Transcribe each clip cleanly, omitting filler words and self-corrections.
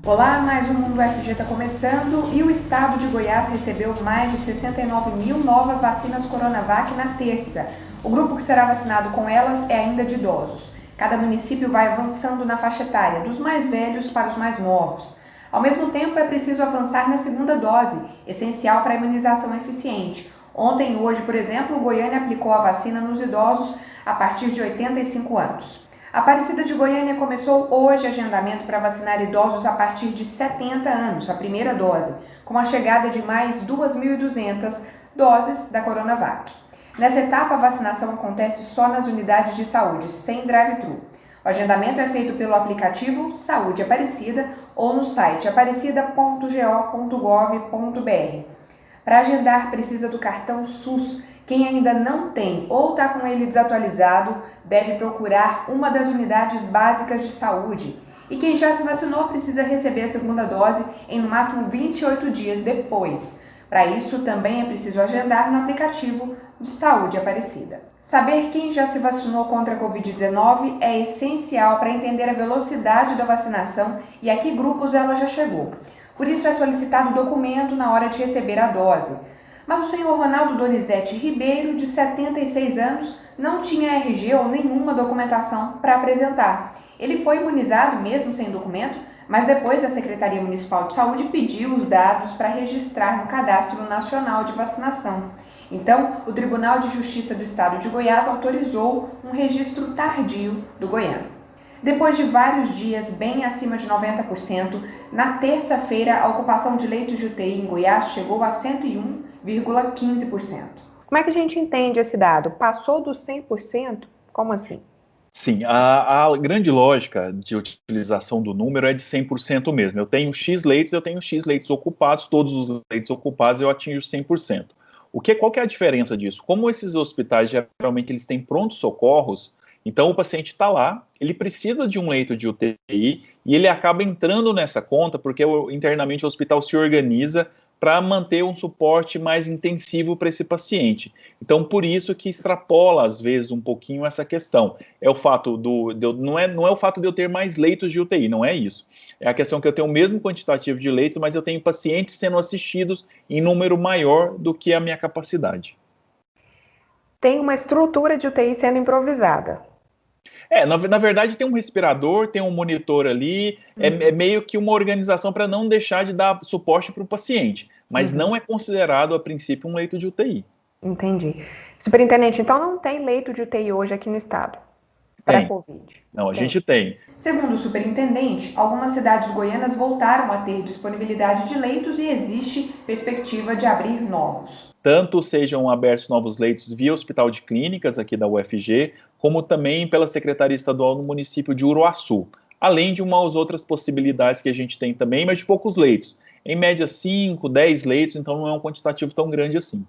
Olá, mais um Mundo UFG está começando e o estado de Goiás recebeu mais de 69 mil novas vacinas Coronavac na terça. O grupo que será vacinado com elas é ainda de idosos. Cada município vai avançando na faixa etária, dos mais velhos para os mais novos. Ao mesmo tempo, é preciso avançar na segunda dose, essencial para a imunização eficiente. Ontem e hoje, por exemplo, Goiânia aplicou a vacina nos idosos a partir de 85 anos. Aparecida de Goiânia começou hoje agendamento para vacinar idosos a partir de 70 anos, a primeira dose, com a chegada de mais 2.200 doses da Coronavac. Nessa etapa, a vacinação acontece só nas unidades de saúde, sem drive-thru. O agendamento é feito pelo aplicativo Saúde Aparecida ou no site aparecida.go.gov.br. Para agendar, precisa do cartão SUS. Quem ainda não tem ou está com ele desatualizado, deve procurar uma das unidades básicas de saúde. E quem já se vacinou precisa receber a segunda dose em no máximo 28 dias depois. Para isso, também é preciso agendar no aplicativo de Saúde Aparecida. Saber quem já se vacinou contra a Covid-19 é essencial para entender a velocidade da vacinação e a que grupos ela já chegou. Por isso, é solicitado o documento na hora de receber a dose. Mas o senhor Ronaldo Donizete Ribeiro, de 76 anos, não tinha RG ou nenhuma documentação para apresentar. Ele foi imunizado mesmo sem documento, mas depois a Secretaria Municipal de Saúde pediu os dados para registrar no Cadastro Nacional de Vacinação. Então, o Tribunal de Justiça do Estado de Goiás autorizou um registro tardio do goiano. Depois de vários dias bem acima de 90%, na terça-feira a ocupação de leitos de UTI em Goiás chegou a 101,15%. Como é que a gente entende esse dado? Passou dos 100%? Como assim? Sim, a grande lógica de utilização do número é de 100% mesmo. Eu tenho X leitos ocupados, todos os leitos ocupados eu atinjo 100%. Qual que é a diferença disso? Como esses hospitais geralmente eles têm prontos socorros, então o paciente está lá, ele precisa de um leito de UTI e ele acaba entrando nessa conta porque internamente o hospital se organiza para manter um suporte mais intensivo para esse paciente. Então, por isso que extrapola, às vezes, um pouquinho essa questão. É o fato não é o fato de eu ter mais leitos de UTI, não é isso. É a questão que eu tenho o mesmo quantitativo de leitos, mas eu tenho pacientes sendo assistidos em número maior do que a minha capacidade. Tem uma estrutura de UTI sendo improvisada. Na verdade tem um respirador, tem um monitor ali, é meio que uma organização para não deixar de dar suporte para o paciente, mas não é considerado, a princípio, um leito de UTI. Entendi. Superintendente, então não tem leito de UTI hoje aqui no estado para Covid? Não, a gente tem. Segundo o superintendente, algumas cidades goianas voltaram a ter disponibilidade de leitos e existe perspectiva de abrir novos. Tanto sejam abertos novos leitos via Hospital de Clínicas aqui da UFG, como também pela Secretaria Estadual no município de Uruaçu, além de umas outras possibilidades que a gente tem também, mas de poucos leitos. Em média 5, 10 leitos, então não é um quantitativo tão grande assim.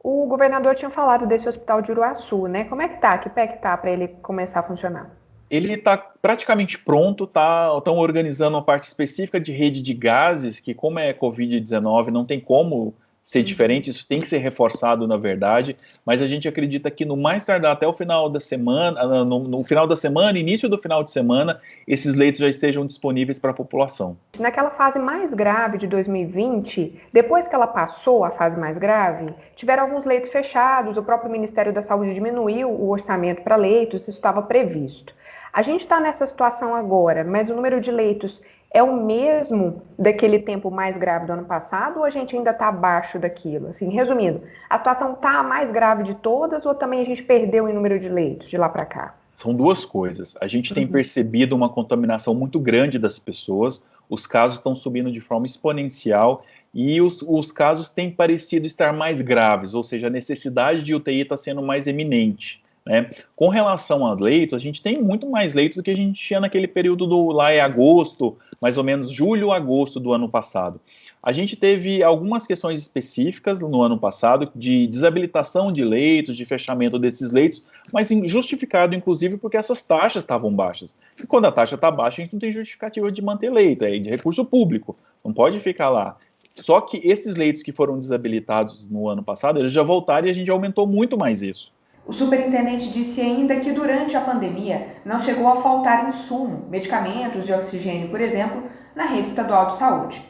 O governador tinha falado desse hospital de Uruaçu, né? Como é que tá? Que pé que tá para ele começar a funcionar? Ele está praticamente pronto, estão organizando uma parte específica de rede de gases, que como é Covid-19, não tem como ser diferente, isso tem que ser reforçado, na verdade, mas a gente acredita que no mais tardar até o final da semana, no final da semana, início do final de semana, esses leitos já estejam disponíveis para a população. Naquela fase mais grave de 2020, depois que ela passou a fase mais grave, tiveram alguns leitos fechados, o próprio Ministério da Saúde diminuiu o orçamento para leitos, isso estava previsto. A gente está nessa situação agora, mas o número de leitos é o mesmo daquele tempo mais grave do ano passado ou a gente ainda está abaixo daquilo? Assim, resumindo, a situação está a mais grave de todas ou também a gente perdeu em número de leitos de lá para cá? São duas coisas. A gente tem percebido uma contaminação muito grande das pessoas, os casos estão subindo de forma exponencial e os casos têm parecido estar mais graves, ou seja, a necessidade de UTI está sendo mais eminente. Né? Com relação aos leitos, a gente tem muito mais leitos do que a gente tinha naquele período lá em agosto, mais ou menos julho, agosto do ano passado. A gente teve algumas questões específicas no ano passado de desabilitação de leitos, de fechamento desses leitos, mas justificado, inclusive, porque essas taxas estavam baixas. E quando a taxa está baixa, a gente não tem justificativa de manter leito, é de recurso público, não pode ficar lá. Só que esses leitos que foram desabilitados no ano passado, eles já voltaram e a gente aumentou muito mais isso. O superintendente disse ainda que durante a pandemia não chegou a faltar insumo, medicamentos e oxigênio, por exemplo, na rede estadual de saúde.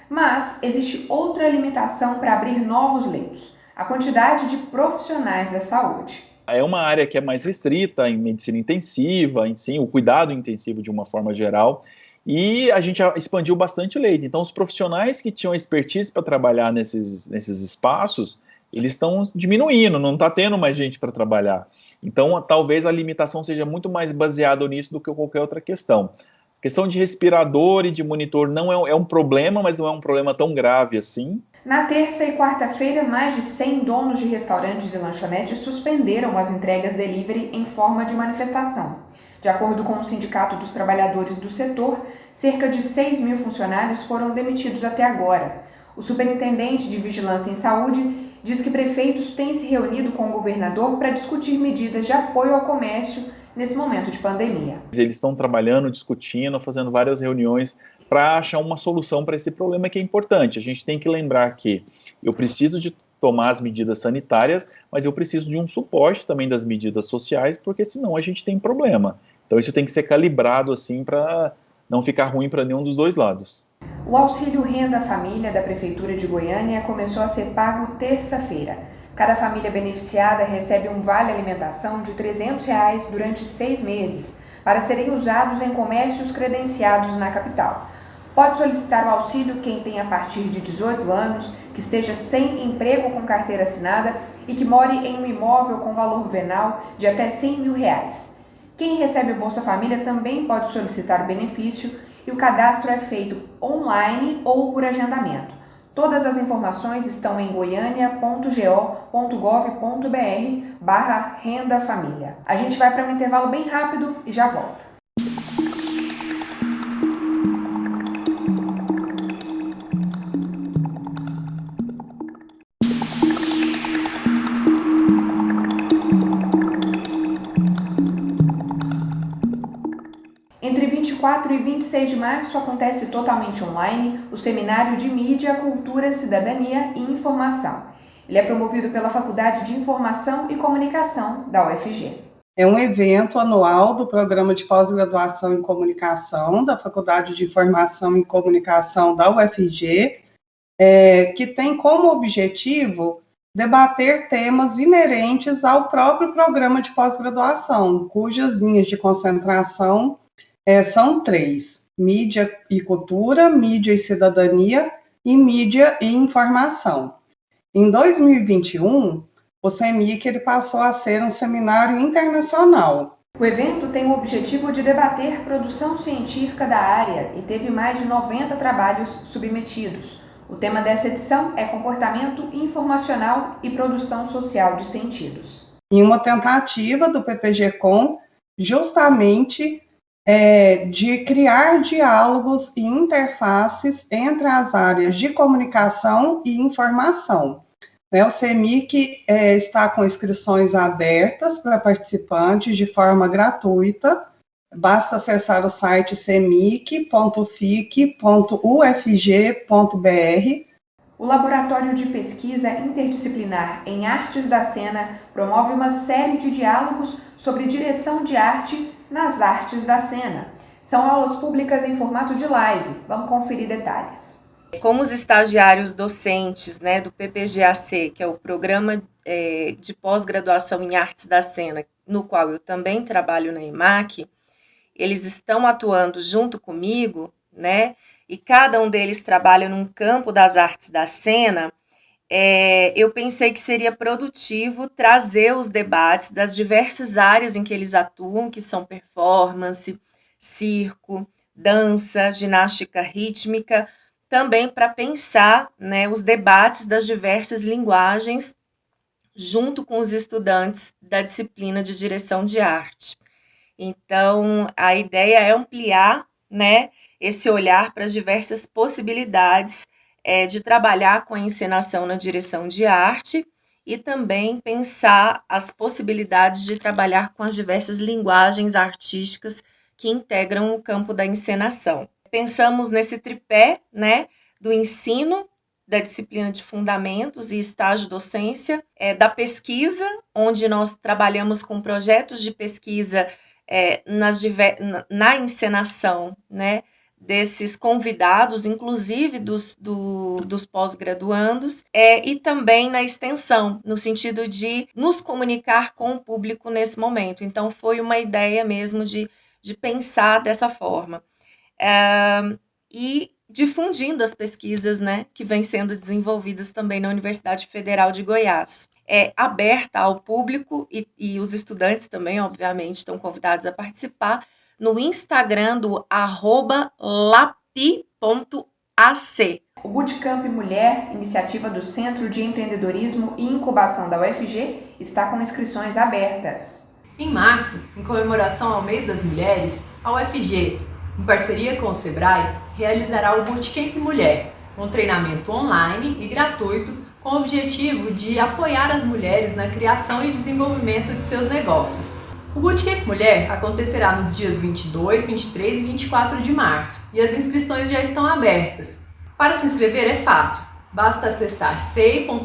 Mas existe outra limitação para abrir novos leitos: a quantidade de profissionais da saúde. É uma área que é mais restrita em medicina intensiva, em si, o cuidado intensivo de uma forma geral, e a gente já expandiu bastante leito. Então, os profissionais que tinham expertise para trabalhar nesses espaços, eles estão diminuindo, não está tendo mais gente para trabalhar. Então, talvez a limitação seja muito mais baseada nisso do que qualquer outra questão. A questão de respirador e de monitor não é um problema, mas não é um problema tão grave assim. Na terça e quarta-feira, mais de 100 donos de restaurantes e lanchonetes suspenderam as entregas delivery em forma de manifestação. De acordo com o Sindicato dos Trabalhadores do setor, cerca de 6 mil funcionários foram demitidos até agora. O superintendente de Vigilância em Saúde diz que prefeitos têm se reunido com o governador para discutir medidas de apoio ao comércio nesse momento de pandemia. Eles estão trabalhando, discutindo, fazendo várias reuniões para achar uma solução para esse problema que é importante. A gente tem que lembrar que eu preciso de tomar as medidas sanitárias, mas eu preciso de um suporte também das medidas sociais, porque senão a gente tem problema. Então isso tem que ser calibrado assim para não ficar ruim para nenhum dos dois lados. O auxílio Renda Família da Prefeitura de Goiânia começou a ser pago terça-feira. Cada família beneficiada recebe um vale alimentação de R$ 300 durante 6 meses, para serem usados em comércios credenciados na capital. Pode solicitar o auxílio quem tem a partir de 18 anos, que esteja sem emprego com carteira assinada e que more em um imóvel com valor venal de até R$ 100 mil. Quem recebe o Bolsa Família também pode solicitar o benefício e o cadastro é feito online ou por agendamento. Todas as informações estão em goiania.go.gov.br/Renda Família. A gente vai para um intervalo bem rápido e já volta. Entre 24 e 26 de março acontece totalmente online o Seminário de Mídia, Cultura, Cidadania e Informação. Ele é promovido pela Faculdade de Informação e Comunicação da UFG. É um evento anual do Programa de Pós-Graduação em Comunicação da Faculdade de Informação e Comunicação da UFG, que tem como objetivo debater temas inerentes ao próprio programa de pós-graduação, cujas linhas de concentração são 3: mídia e cultura, mídia e cidadania e mídia e informação. Em 2021, o CEMIC ele passou a ser um seminário internacional. O evento tem o objetivo de debater produção científica da área e teve mais de 90 trabalhos submetidos. O tema dessa edição é comportamento informacional e produção social de sentidos. Em uma tentativa do PPG-Com, justamente de criar diálogos e interfaces entre as áreas de comunicação e informação. O CEMIC está com inscrições abertas para participantes de forma gratuita. Basta acessar o site cemic.fic.ufg.br. O Laboratório de Pesquisa Interdisciplinar em Artes da Cena promove uma série de diálogos sobre direção de arte nas artes da cena. São aulas públicas em formato de live. Vamos conferir detalhes. Como os estagiários docentes, do PPGAC, que é o Programa de Pós-Graduação em Artes da Cena, no qual eu também trabalho na EMAC, eles estão atuando junto comigo, e cada um deles trabalha num campo das artes da cena. Eu pensei que seria produtivo trazer os debates das diversas áreas em que eles atuam, que são performance, circo, dança, ginástica rítmica, também para pensar os debates das diversas linguagens junto com os estudantes da disciplina de direção de arte. Então, a ideia é ampliar esse olhar para as diversas possibilidades de trabalhar com a encenação na direção de arte e também pensar as possibilidades de trabalhar com as diversas linguagens artísticas que integram o campo da encenação. Pensamos nesse tripé, do ensino, da disciplina de fundamentos e estágio docência, da pesquisa, onde nós trabalhamos com projetos de pesquisa na encenação, desses convidados, inclusive dos pós-graduandos, e também na extensão, no sentido de nos comunicar com o público nesse momento. Então, foi uma ideia mesmo de pensar dessa forma. E difundindo as pesquisas, né, que vêm sendo desenvolvidas também na Universidade Federal de Goiás. É aberta ao público e os estudantes também, obviamente, estão convidados a participar no Instagram do @lapi.ac. O Bootcamp Mulher, iniciativa do Centro de Empreendedorismo e Incubação da UFG, está com inscrições abertas. Em março, em comemoração ao Mês das Mulheres, a UFG, em parceria com o Sebrae, realizará o Bootcamp Mulher, um treinamento online e gratuito com o objetivo de apoiar as mulheres na criação e desenvolvimento de seus negócios. O Bootcamp Mulher acontecerá nos dias 22, 23 e 24 de março e as inscrições já estão abertas. Para se inscrever é fácil, basta acessar sei.fg.br.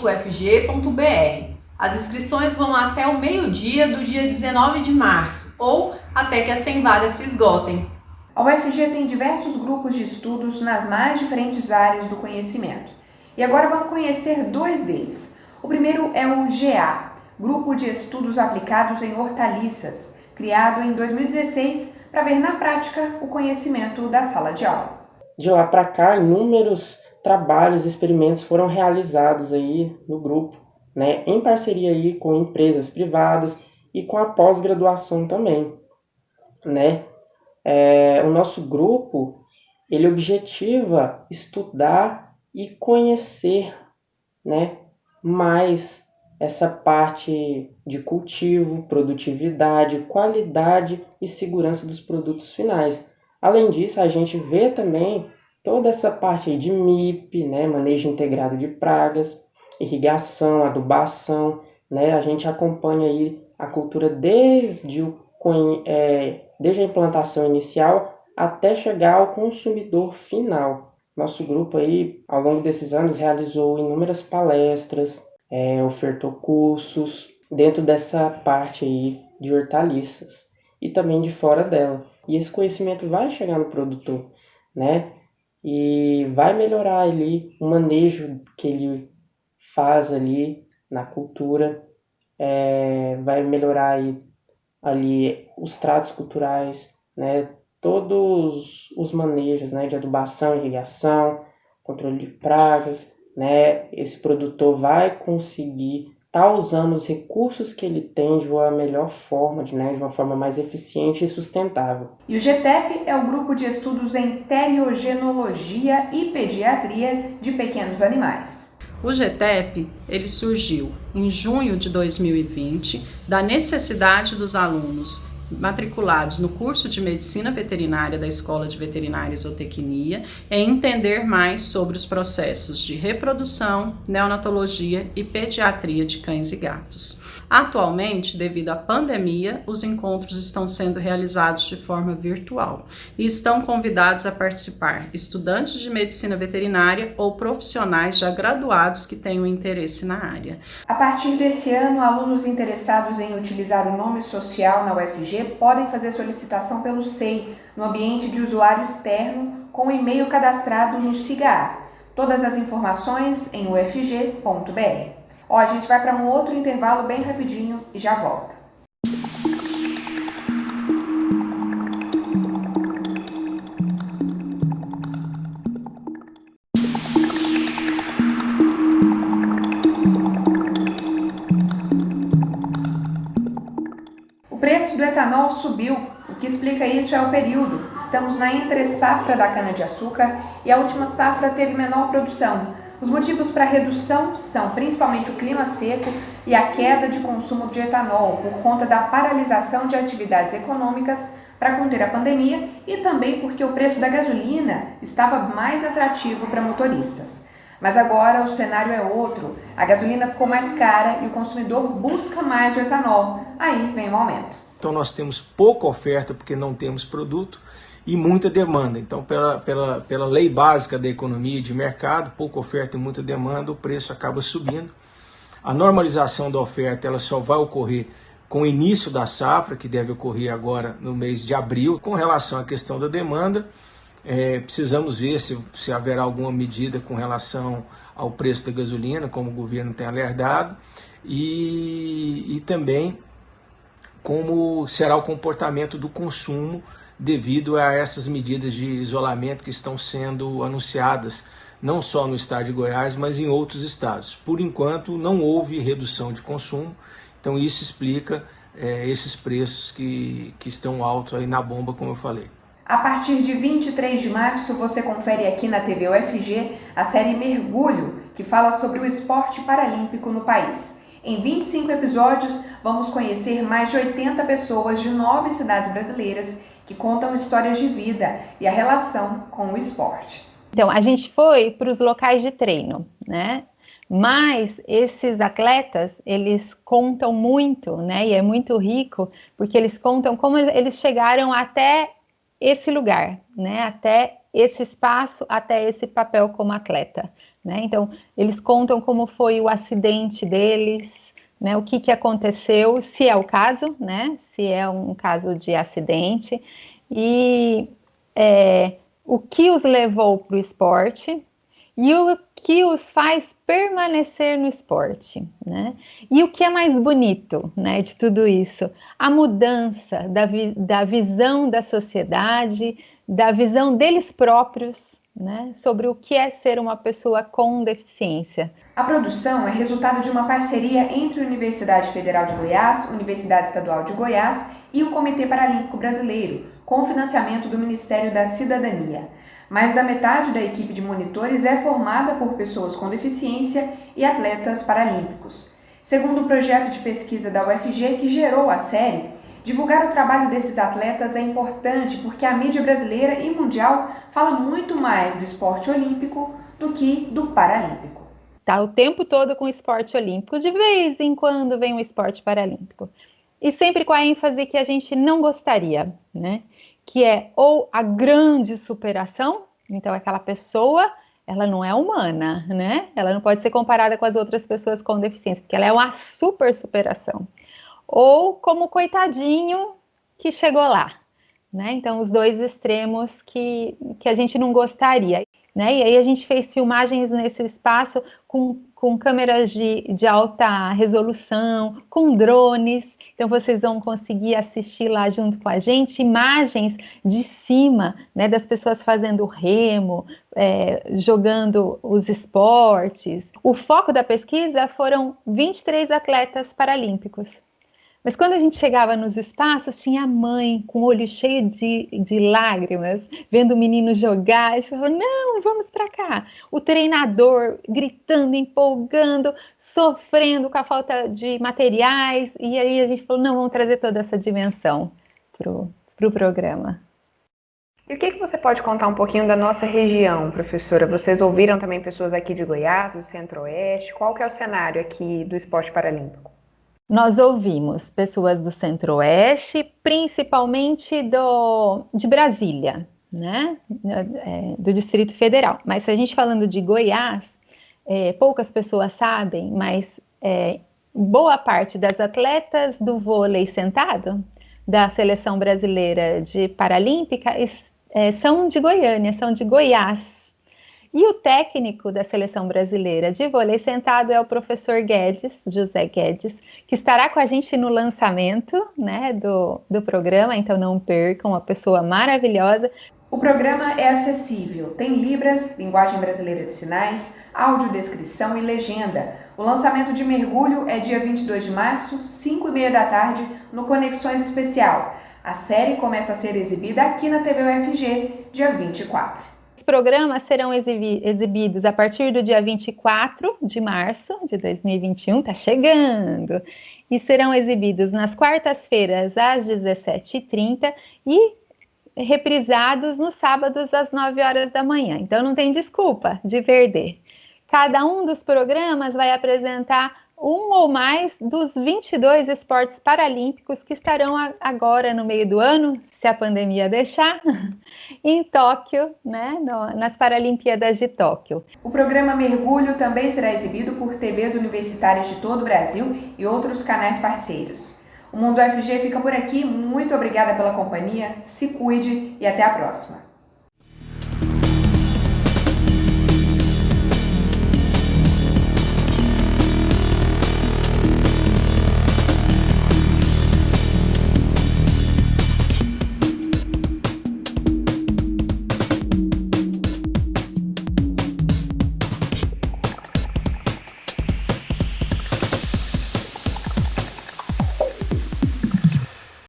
As inscrições vão até o meio-dia do dia 19 de março ou até que as 100 vagas se esgotem. A UFG tem diversos grupos de estudos nas mais diferentes áreas do conhecimento. E agora vamos conhecer 2 deles. O primeiro é o GA, Grupo de Estudos Aplicados em Hortaliças, criado em 2016 para ver na prática o conhecimento da sala de aula. De lá para cá, inúmeros trabalhos e experimentos foram realizados aí no grupo, né, em parceria aí com empresas privadas e com a pós-graduação também, né? O nosso grupo, ele objetiva estudar e conhecer, né, mais essa parte de cultivo, produtividade, qualidade e segurança dos produtos finais. Além disso, a gente vê também toda essa parte aí de MIP, né, manejo integrado de pragas, irrigação, adubação, né? A gente acompanha aí a cultura desde a implantação inicial até chegar ao consumidor final. Nosso grupo aí, ao longo desses anos, realizou inúmeras palestras, ofertou cursos dentro dessa parte aí de hortaliças e também de fora dela. E esse conhecimento vai chegar no produtor, né? E vai melhorar ali o manejo que ele faz ali na cultura, vai melhorar ali os tratos culturais, né? Todos os manejos, né, de adubação, irrigação, controle de pragas, né? Esse produtor vai conseguir estar usando os recursos que ele tem de uma melhor forma, de uma forma mais eficiente e sustentável. E o GTEP é o Grupo de Estudos em Teriogenologia e Pediatria de Pequenos Animais. O GTEP, ele surgiu em junho de 2020 da necessidade dos alunos matriculados no curso de Medicina Veterinária da Escola de Veterinária e Zootecnia em entender mais sobre os processos de reprodução, neonatologia e pediatria de cães e gatos. Atualmente, devido à pandemia, os encontros estão sendo realizados de forma virtual e estão convidados a participar estudantes de medicina veterinária ou profissionais já graduados que tenham interesse na área. A partir desse ano, alunos interessados em utilizar o nome social na UFG podem fazer solicitação pelo SEI, no ambiente de usuário externo, com o e-mail cadastrado no SIGA. Todas as informações em ufg.br. A gente vai para um outro intervalo bem rapidinho e já volta. O preço do etanol subiu. O que explica isso é o período. Estamos na entre-safra da cana-de-açúcar e a última safra teve menor produção. Os motivos para a redução são principalmente o clima seco e a queda de consumo de etanol por conta da paralisação de atividades econômicas para conter a pandemia e também porque o preço da gasolina estava mais atrativo para motoristas. Mas agora o cenário é outro. A gasolina ficou mais cara e o consumidor busca mais o etanol. Aí vem o aumento. Então nós temos pouca oferta porque não temos produto e muita demanda. Então, pela lei básica da economia e de mercado, pouca oferta e muita demanda, o preço acaba subindo. A normalização da oferta ela só vai ocorrer com o início da safra, que deve ocorrer agora no mês de abril. Com relação à questão da demanda, Precisamos ver se haverá alguma medida com relação ao preço da gasolina, como o governo tem alertado, e também como será o comportamento do consumo devido a essas medidas de isolamento que estão sendo anunciadas, não só no estado de Goiás, mas em outros estados. Por enquanto, não houve redução de consumo, então isso explica esses preços que estão altos aí na bomba, como eu falei. A partir de 23 de março, você confere aqui na TV UFG a série Mergulho, que fala sobre o esporte paralímpico no país. Em 25 episódios, vamos conhecer mais de 80 pessoas de 9 cidades brasileiras que contam histórias de vida e a relação com o esporte. Então, a gente foi para os locais de treino, né? Mas esses atletas, eles contam muito, né? E é muito rico, porque eles contam como eles chegaram até esse lugar, né? Até esse espaço, até esse papel como atleta, né? Então, eles contam como foi o acidente deles, né? O que aconteceu, se é o caso, né? Se é um caso de acidente, e o que os levou para o esporte e o que os faz permanecer no esporte, né? E o que é mais bonito, né, de tudo isso? A mudança da visão da sociedade, da visão deles próprios, né, sobre o que é ser uma pessoa com deficiência. A produção é resultado de uma parceria entre a Universidade Federal de Goiás, Universidade Estadual de Goiás e o Comitê Paralímpico Brasileiro, com o financiamento do Ministério da Cidadania. Mais da metade da equipe de monitores é formada por pessoas com deficiência e atletas paralímpicos. Segundo o projeto de pesquisa da UFG que gerou a série, divulgar o trabalho desses atletas é importante porque a mídia brasileira e mundial fala muito mais do esporte olímpico do que do paralímpico. Tá o tempo todo com o esporte olímpico, de vez em quando vem o esporte paralímpico. E sempre com a ênfase que a gente não gostaria, né? Que é ou a grande superação, então aquela pessoa, ela não é humana, né? Ela não pode ser comparada com as outras pessoas com deficiência, porque ela é uma super superação. Ou como coitadinho que chegou lá, né? Então, os dois extremos que a gente não gostaria, né? E aí a gente fez filmagens nesse espaço com câmeras de alta resolução, com drones. Então, vocês vão conseguir assistir lá junto com a gente imagens de cima, né, das pessoas fazendo remo, jogando os esportes. O foco da pesquisa foram 23 atletas paralímpicos. Mas quando a gente chegava nos espaços, tinha a mãe com o olho cheio de lágrimas, vendo o menino jogar. A gente falou, não, vamos para cá. O treinador gritando, empolgando, sofrendo com a falta de materiais. E aí a gente falou, não, vamos trazer toda essa dimensão para o programa. E o que você pode contar um pouquinho da nossa região, professora? Vocês ouviram também pessoas aqui de Goiás, do Centro-Oeste? Qual que é o cenário aqui do esporte paralímpico? Nós ouvimos pessoas do Centro-Oeste, principalmente de Brasília, né? Do Distrito Federal. Mas se a gente falando de Goiás, poucas pessoas sabem, mas boa parte das atletas do vôlei sentado, da Seleção Brasileira de Paralímpica, são de Goiânia, são de Goiás. E o técnico da Seleção Brasileira de Vôlei Sentado é o professor Guedes, José Guedes, que estará com a gente no lançamento, né, do programa, então não percam, uma pessoa maravilhosa. O programa é acessível, tem libras, linguagem brasileira de sinais, audiodescrição e legenda. O lançamento de Mergulho é dia 22 de março, 5h30 da tarde, no Conexões Especial. A série começa a ser exibida aqui na TV UFG, dia 24. Os programas serão exibidos a partir do dia 24 de março de 2021, tá chegando, e serão exibidos nas quartas-feiras às 17h30 e reprisados nos sábados às 9 horas da manhã. Então não tem desculpa de perder. Cada um dos programas vai apresentar um ou mais dos 22 esportes paralímpicos que estarão agora no meio do ano, se a pandemia deixar, em Tóquio, né, nas Paralimpíadas de Tóquio. O programa Mergulho também será exibido por TVs universitárias de todo o Brasil e outros canais parceiros. O Mundo UFG fica por aqui, muito obrigada pela companhia, se cuide e até a próxima.